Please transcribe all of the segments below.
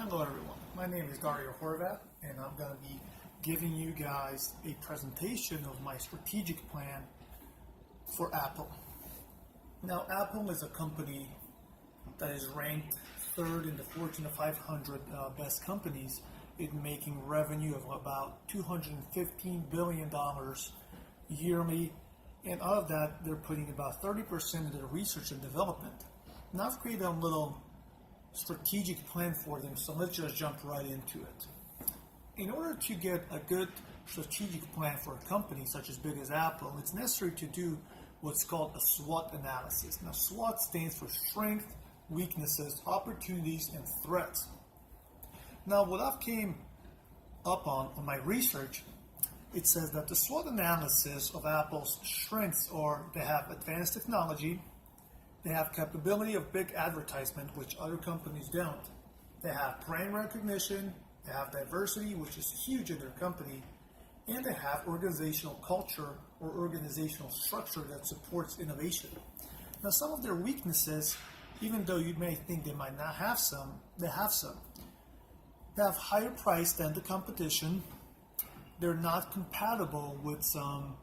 Hello everyone, my name is Dario Horvat and I'm going to be giving you guys a presentation of my strategic plan for Apple. Now Apple is a company that is ranked third in the Fortune 500 best companies in making revenue of about $215 billion yearly, and out of that they're putting about 30% into their research and development. Now I've created a little strategic plan for them, so let's just jump right into it. In order to get a good strategic plan for a company such as big as Apple, it's necessary to do what's called a SWOT analysis. Now SWOT stands for strengths, weaknesses, opportunities, and threats. Now what I've came up on my research, it says that the SWOT analysis of Apple's strengths are they have advanced technology, they have capability of big advertisement, which other companies don't. They have brand recognition, they have diversity, which is huge in their company, and they have organizational culture or organizational structure that supports innovation. Now, some of their weaknesses, even though you may think they might not have some, they have some. They have higher price than the competition. They're not compatible with some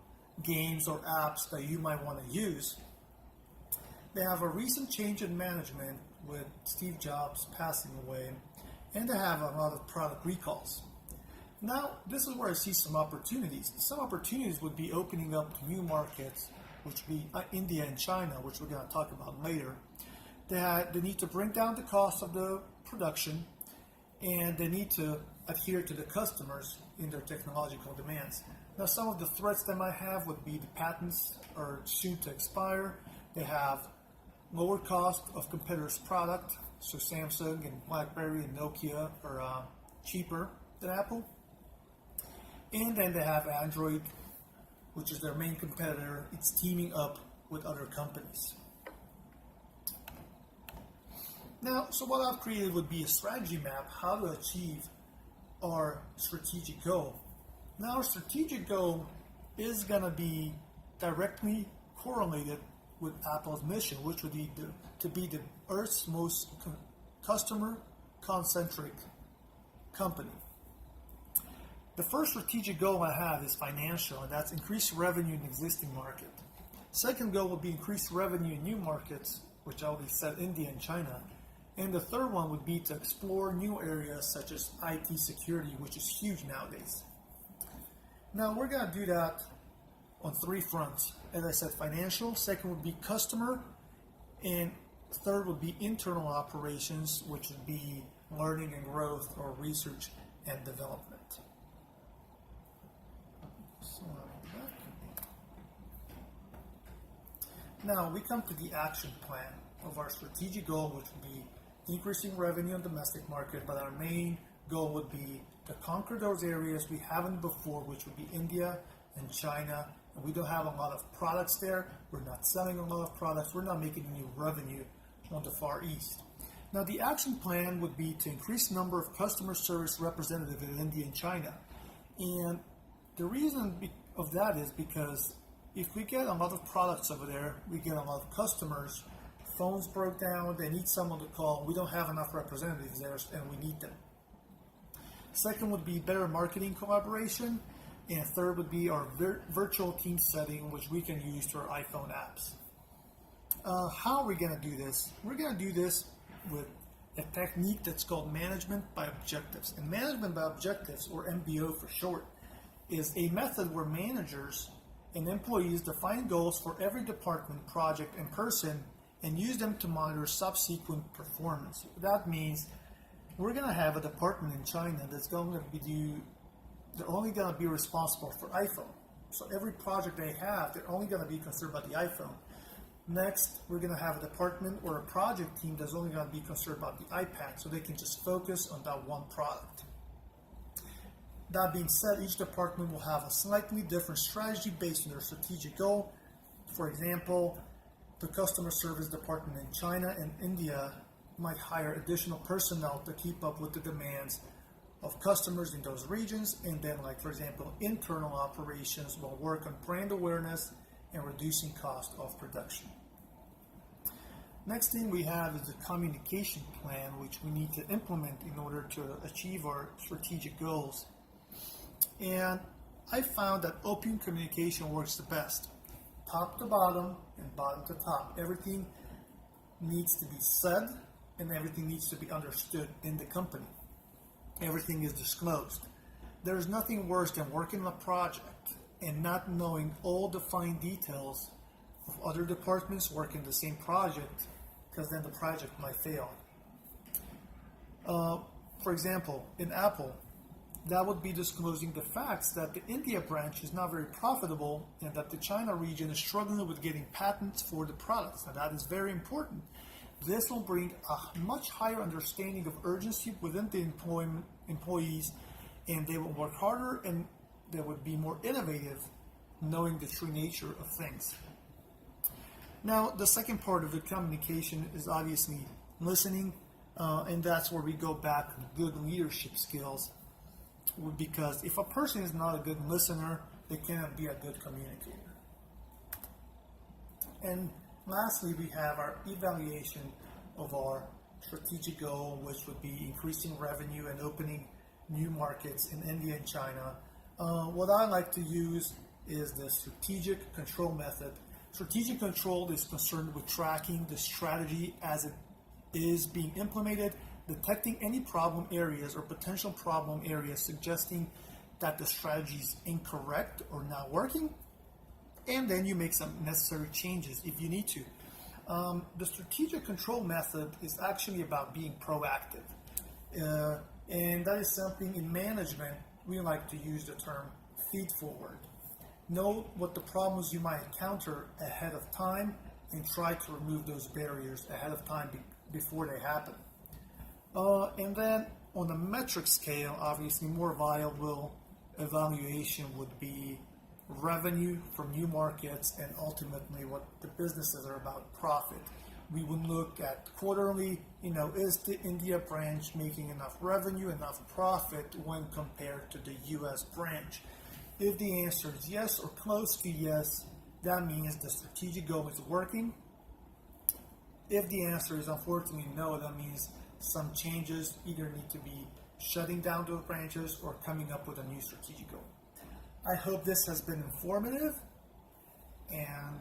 games or apps that you might want to use. They have a recent change in management with Steve Jobs passing away, and they have a lot of product recalls. Now, this is where I see some opportunities. Some opportunities would be opening up to new markets, which would be India and China, which we're going to talk about later. They need to bring down the cost of the production, and they need to adhere to the customers in their technological demands. Now, some of the threats they might have would be the patents are soon to expire. They have lower cost of competitors' product, so Samsung and BlackBerry and Nokia are cheaper than Apple. And then they have Android, which is their main competitor. It's teaming up with other companies. Now, so what I've created would be a strategy map, how to achieve our strategic goal. Now, our strategic goal is going to be directly correlated with Apple's mission, which would be to be the Earth's most customer-concentric company. The first strategic goal I have is financial, and that's increase revenue in existing market. Second goal would be increase revenue in new markets, which I already said India and China. And the third one would be to explore new areas such as IT security, which is huge nowadays. Now we're going to do that on three fronts. As I said, financial. Second would be customer, and third would be internal operations, which would be learning and growth or research and development. Now we come to the action plan of our strategic goal, which would be increasing revenue in the domestic market, but our main goal would be to conquer those areas we haven't before, which would be India and China. And we don't have a lot of products there. We're not selling a lot of products. We're not making any revenue on the Far East. Now the action plan would be to increase the number of customer service representatives in India and China. And the reason of that is because if we get a lot of products over there, we get a lot of customers. Phones broke down, they need someone to call. We don't have enough representatives there, and we need them. Second would be better marketing collaboration. And third would be our virtual team setting, which we can use to our iPhone apps. How are we going to do this? We're going to do this with a technique that's called management by objectives. And management by objectives, or MBO for short, is a method where managers and employees define goals for every department, project, and person and use them to monitor subsequent performance. That means we're going to have a department in China that's going to they're only going to be responsible for iPhone. So every project they have, they're only going to be concerned about the iPhone. Next, we're going to have a department or a project team that's only going to be concerned about the iPad, so they can just focus on that one product. That being said, each department will have a slightly different strategy based on their strategic goal. For example, the customer service department in China and India might hire additional personnel to keep up with the demands of customers in those regions, and then, like for example, internal operations will work on brand awareness and reducing cost of production. Next thing we have is the communication plan, which we need to implement in order to achieve our strategic goals. And I found that open communication works the best. Top to bottom and bottom to top. Everything needs to be said and everything needs to be understood in the company. Everything is disclosed. There is nothing worse than working on a project and not knowing all the fine details of other departments working the same project, because then the project might fail. For example, in Apple, that would be disclosing the facts that the India branch is not very profitable and that the China region is struggling with getting patents for the products. And that is very important. This will bring a much higher understanding of urgency within the employees, and they will work harder and they would be more innovative, knowing the true nature of things. Now, the second part of the communication is obviously listening, and that's where we go back to good leadership skills. Because if a person is not a good listener, they cannot be a good communicator. And lastly, we have our evaluation of our strategic goal, which would be increasing revenue and opening new markets in India and China. What I like to use is the strategic control method. Strategic control is concerned with tracking the strategy as it is being implemented, detecting any problem areas or potential problem areas suggesting that the strategy is incorrect or not working, and then you make some necessary changes if you need to. The strategic control method is actually about being proactive, and that is something in management we like to use the term feed forward. Know what the problems you might encounter ahead of time and try to remove those barriers ahead of time before they happen. And then on the metric scale, obviously more viable evaluation would be revenue from new markets and ultimately what the businesses are about, profit. We would look at quarterly, is the India branch making enough revenue, enough profit when compared to the US branch? If the answer is yes or close to yes, that means the strategic goal is working. If the answer is unfortunately no, that means some changes either need to be shutting down those branches or coming up with a new strategic goal. I hope this has been informative, and